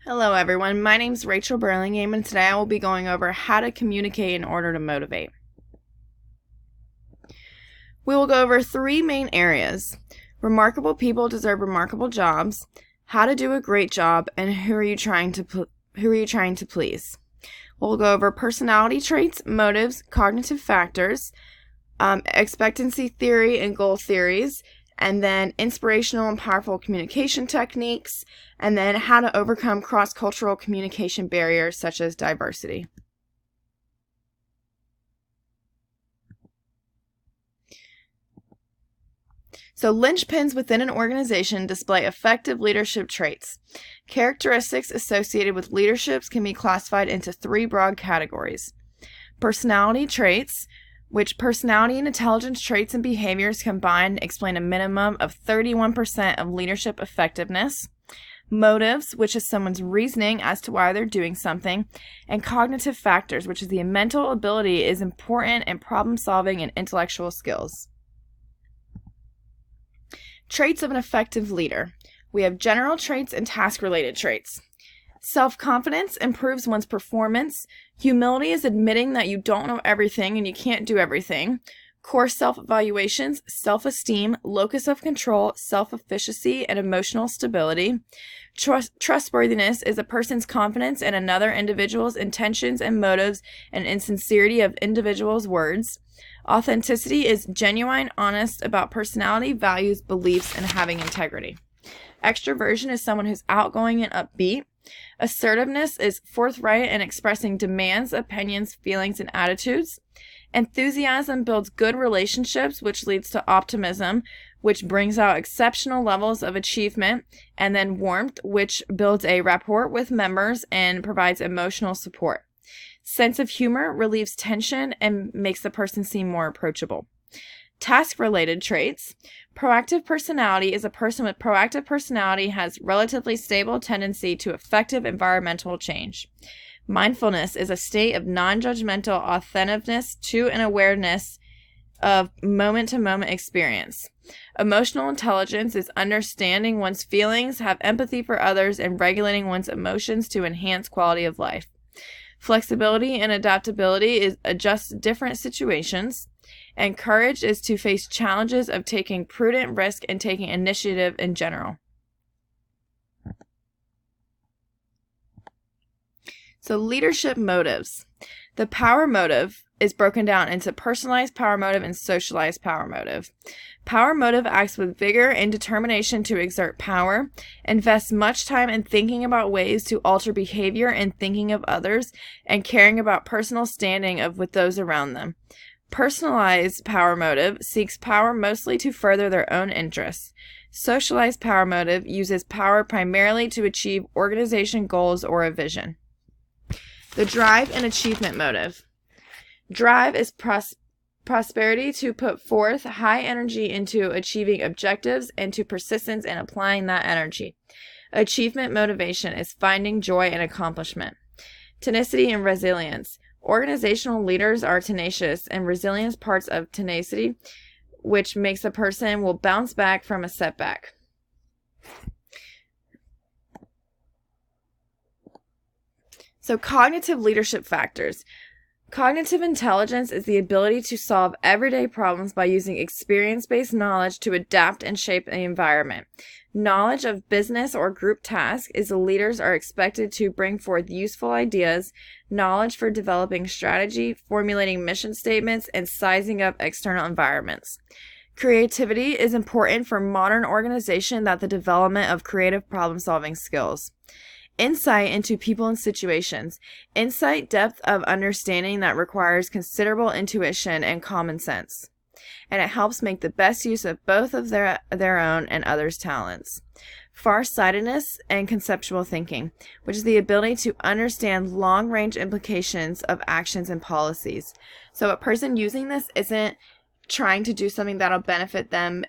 Hello everyone, my name is Rachel Burlingame and today I will be going over how to communicate in order to motivate. We will go over three main areas: remarkable people deserve remarkable jobs, how to do a great job, and who are you trying to please. We'll go over personality traits, motives, cognitive factors, expectancy theory and goal theories, and then inspirational and powerful communication techniques, and then how to overcome cross-cultural communication barriers such as diversity. So linchpins within an organization display effective leadership traits. Characteristics associated with leaderships can be classified into three broad categories. Personality traits, which personality and intelligence traits and behaviors combined explain a minimum of 31% of leadership effectiveness. Motives, which is someone's reasoning as to why they're doing something. And cognitive factors, which is the mental ability is important in problem solving and intellectual skills. Traits of an effective leader. We have general traits and task-related traits. Self-confidence improves one's performance. Humility is admitting that you don't know everything and you can't do everything. Core self-evaluations, self-esteem, locus of control, self-efficacy, and emotional stability. Trustworthiness is a person's confidence in another individual's intentions and motives and insincerity of individuals' words. Authenticity is genuine, honest about personality, values, beliefs, and having integrity. Extroversion is someone who's outgoing and upbeat. Assertiveness is forthright in expressing demands, opinions, feelings, and attitudes. Enthusiasm builds good relationships, which leads to optimism, which brings out exceptional levels of achievement, and then warmth, which builds a rapport with members and provides emotional support. Sense of humor relieves tension and makes the person seem more approachable. Task-related traits. Proactive personality is a person with proactive personality has relatively stable tendency to effective environmental change. Mindfulness is a state of non-judgmental attentiveness to an awareness of moment-to-moment experience. Emotional intelligence is understanding one's feelings, have empathy for others, and regulating one's emotions to enhance quality of life. Flexibility and adaptability is adjust to different situations. And courage is to face challenges of taking prudent risk and taking initiative in general. So leadership motives. The power motive is broken down into personalized power motive and socialized power motive. Power motive acts with vigor and determination to exert power, invests much time in thinking about ways to alter behavior and thinking of others, and caring about personal standing with those around them. Personalized power motive seeks power mostly to further their own interests. Socialized power motive uses power primarily to achieve organization goals or a vision. The drive and achievement motive. Drive is prosperity to put forth high energy into achieving objectives and to persistence in applying that energy. Achievement motivation is finding joy and accomplishment. Tenacity and resilience. Organizational leaders are tenacious and resilient parts of tenacity, which makes a person will bounce back from a setback. So cognitive leadership factors. Cognitive intelligence is the ability to solve everyday problems by using experience-based knowledge to adapt and shape the environment. Knowledge of business or group tasks is the leaders are expected to bring forth useful ideas, knowledge for developing strategy, formulating mission statements, and sizing up external environments. Creativity is important for modern organization that the development of creative problem-solving skills. Insight into people and situations. Insight, depth of understanding that requires considerable intuition and common sense. And it helps make the best use of both of their own and others' talents. Farsightedness and conceptual thinking, which is the ability to understand long-range implications of actions and policies. So a person using this isn't trying to do something that'll benefit them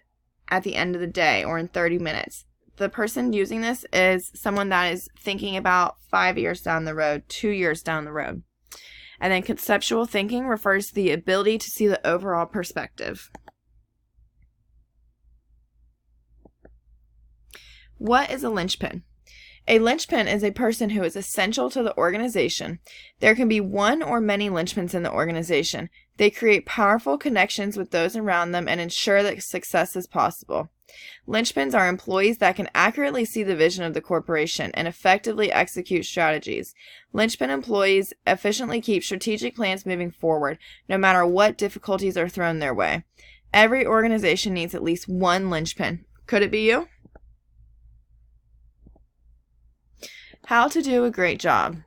at the end of the day or in 30 minutes. The person using this is someone that is thinking about 5 years down the road, 2 years down the road. And then conceptual thinking refers to the ability to see the overall perspective. What is a linchpin? A linchpin is a person who is essential to the organization. There can be one or many linchpins in the organization. They create powerful connections with those around them and ensure that success is possible. Linchpins are employees that can accurately see the vision of the corporation and effectively execute strategies. Linchpin employees efficiently keep strategic plans moving forward, no matter what difficulties are thrown their way. Every organization needs at least one linchpin. Could it be you? How to do a great job.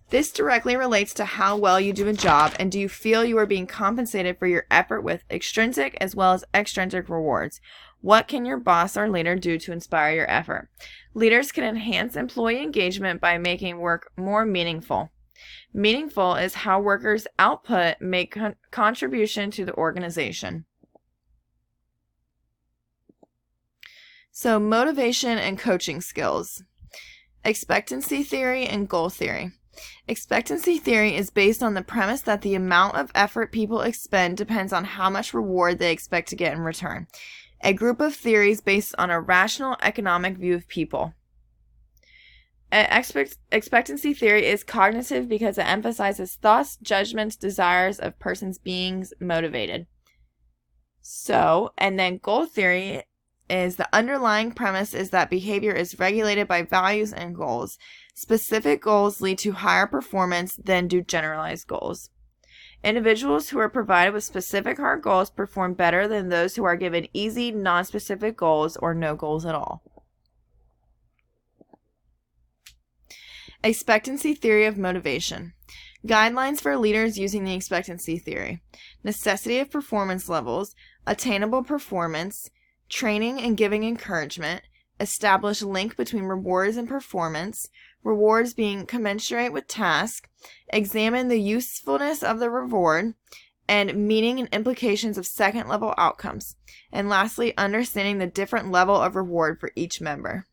This directly relates to how well you do a job, and do you feel you are being compensated for your effort with extrinsic as well as extrinsic rewards? What can your boss or leader do to inspire your effort? Leaders can enhance employee engagement by making work more meaningful. Meaningful is how workers' output make contribution to the organization. So, motivation and coaching skills. Expectancy theory and goal theory. Expectancy theory is based on the premise that the amount of effort people expend depends on how much reward they expect to get in return. A group of theories based on a rational economic view of people. Expectancy theory is cognitive because it emphasizes thoughts, judgments, desires of persons being motivated. And then goal theory is the underlying premise is that behavior is regulated by values and goals. Specific goals lead to higher performance than do generalized goals. Individuals who are provided with specific hard goals perform better than those who are given easy, non-specific goals or no goals at all. Expectancy theory of motivation. Guidelines for leaders using the expectancy theory. Necessity of performance levels, attainable performance, training and giving encouragement, establish link between rewards and performance, rewards being commensurate with task, examine the usefulness of the reward, and meaning and implications of second-level outcomes. And lastly, understanding the different level of reward for each member.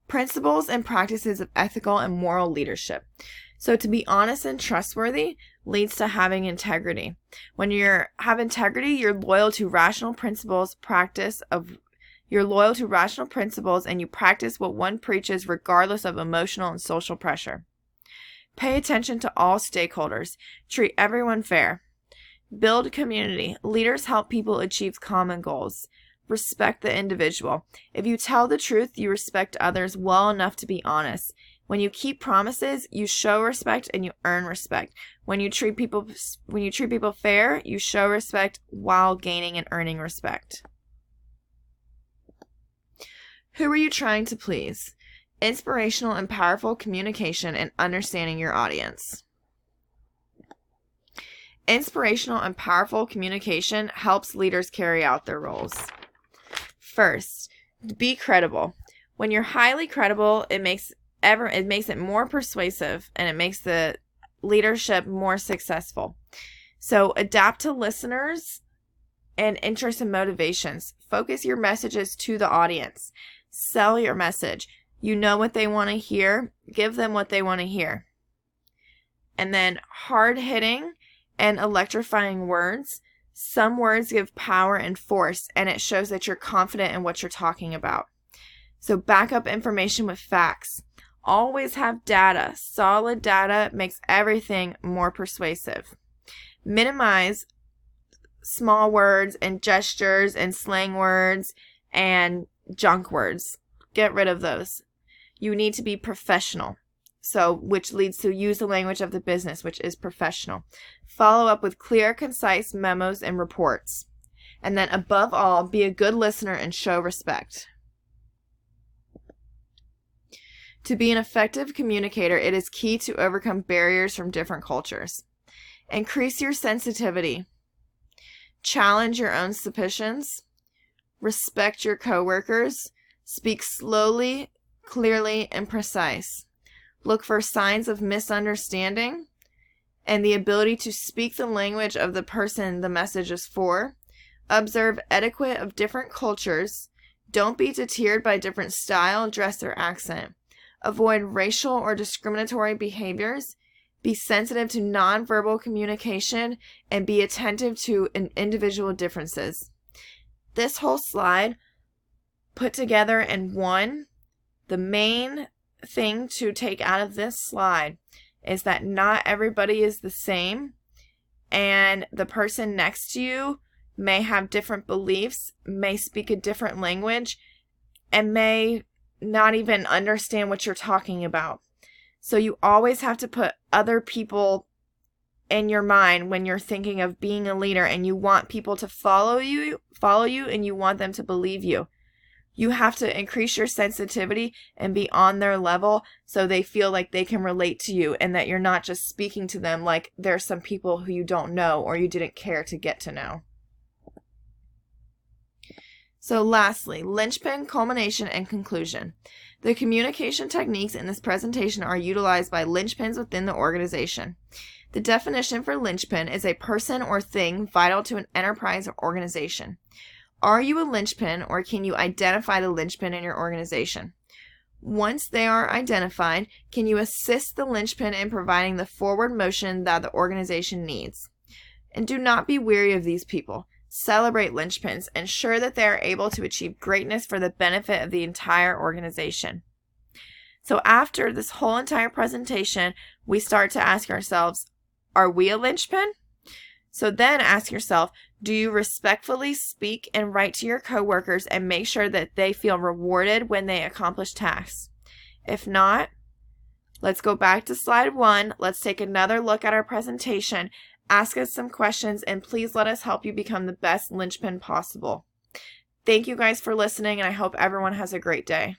Principles and practices of ethical and moral leadership. So to be honest and trustworthy leads to having integrity. When you have integrity, you're loyal to rational principles, and you practice what one preaches regardless of emotional and social pressure. Pay attention to all stakeholders. Treat everyone fair. Build community. Leaders help people achieve common goals. Respect the individual. If you tell the truth, you respect others well enough to be honest. When you keep promises, you show respect and you earn respect. When you treat people fair, you show respect while gaining and earning respect. Who are you trying to please? Inspirational and powerful communication and understanding your audience. Inspirational and powerful communication helps leaders carry out their roles. First, be credible. When you're highly credible, it makes it more persuasive and it makes the leadership more successful. So adapt to listeners and interests and motivations. Focus your messages to the audience. Sell your message. You know what they want to hear. Give them what they want to hear. And then hard-hitting and electrifying words. Some words give power and force, and it shows that you're confident in what you're talking about. So back up information with facts. Always have data. Solid data makes everything more persuasive. Minimize small words and gestures and slang words and junk words. Get rid of those. You need to be professional. Which leads to use the language of the business, which is professional. Follow up with clear, concise memos and reports. And then above all, be a good listener and show respect. To be an effective communicator, it is key to overcome barriers from different cultures. Increase your sensitivity. Challenge your own suspicions. Respect your coworkers. Speak slowly, clearly, and precise. Look for signs of misunderstanding and the ability to speak the language of the person the message is for. Observe etiquette of different cultures. Don't be deterred by different style, dress, or accent. Avoid racial or discriminatory behaviors. Be sensitive to nonverbal communication and be attentive to individual differences. this whole slide put together in one, the main thing to take out of this slide is that not everybody is the same, and the person next to you may have different beliefs, may speak a different language, and may not even understand what you're talking about. So you always have to put other people in your mind when you're thinking of being a leader, and you want people to follow you, and you want them to believe you. You have to increase your sensitivity and be on their level so they feel like they can relate to you and that you're not just speaking to them like they're some people who you don't know or you didn't care to get to know. So lastly, linchpin, culmination, and conclusion. The communication techniques in this presentation are utilized by linchpins within the organization. The definition for linchpin is a person or thing vital to an enterprise or organization. Are you a linchpin, or can you identify the linchpin in your organization? Once they are identified, can you assist the linchpin in providing the forward motion that the organization needs? And do not be weary of these people. Celebrate linchpins. Ensure that they are able to achieve greatness for the benefit of the entire organization. So after this whole entire presentation, we start to ask ourselves, are we a linchpin? So then ask yourself, do you respectfully speak and write to your coworkers and make sure that they feel rewarded when they accomplish tasks? If not, let's go back to slide 1. Let's take another look at our presentation. Ask us some questions, and please let us help you become the best linchpin possible. Thank you guys for listening, and I hope everyone has a great day.